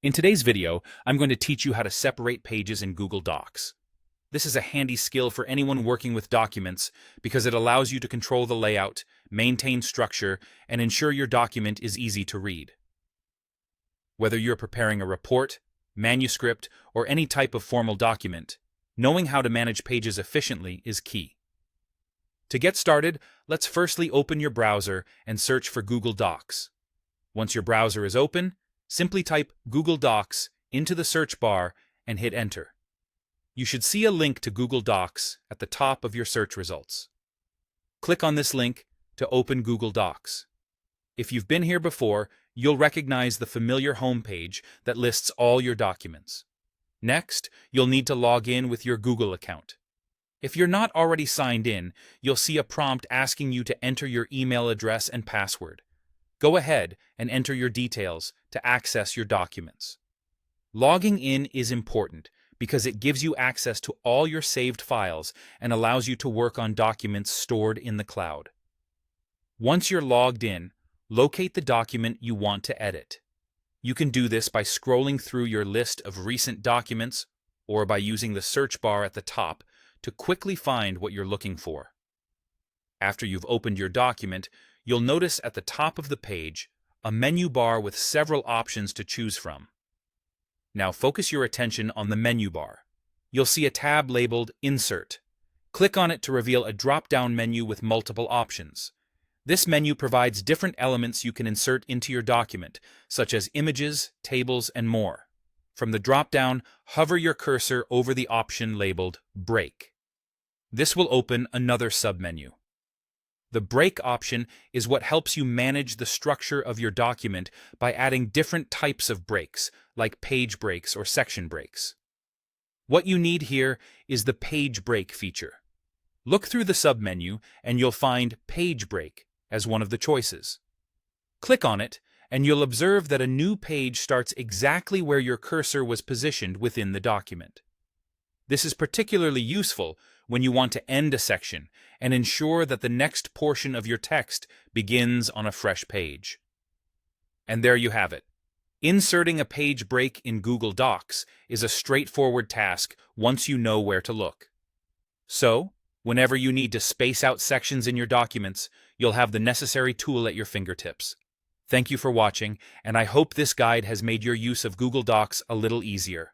In today's video, I'm going to teach you how to separate pages in Google Docs. This is a handy skill for anyone working with documents because it allows you to control the layout, maintain structure, and ensure your document is easy to read. Whether you're preparing a report, manuscript, or any type of formal document, knowing how to manage pages efficiently is key. To get started, let's firstly open your browser and search for Google Docs. Once your browser is open, simply type Google Docs into the search bar and hit Enter. You should see a link to Google Docs at the top of your search results. Click on this link to open Google Docs. If you've been here before, you'll recognize the familiar homepage that lists all your documents. Next, you'll need to log in with your Google account. If you're not already signed in, you'll see a prompt asking you to enter your email address and password. Go ahead and enter your details to access your documents. Logging in is important because it gives you access to all your saved files and allows you to work on documents stored in the cloud. Once you're logged in, locate the document you want to edit. You can do this by scrolling through your list of recent documents or by using the search bar at the top to quickly find what you're looking for. After you've opened your document, you'll notice at the top of the page a menu bar with several options to choose from. Now focus your attention on the menu bar. You'll see a tab labeled Insert. Click on it to reveal a drop-down menu with multiple options. This menu provides different elements you can insert into your document, such as images, tables, and more. From the drop-down, hover your cursor over the option labeled Break. This will open another submenu. The break option is what helps you manage the structure of your document by adding different types of breaks, like page breaks or section breaks. What you need here is the page break feature. Look through the submenu and you'll find Page Break as one of the choices. Click on it and you'll observe that a new page starts exactly where your cursor was positioned within the document. This is particularly useful when you want to end a section and ensure that the next portion of your text begins on a fresh page. And there you have it. Inserting a page break in Google Docs is a straightforward task once you know where to look. So, whenever you need to space out sections in your documents, you'll have the necessary tool at your fingertips. Thank you for watching, and I hope this guide has made your use of Google Docs a little easier.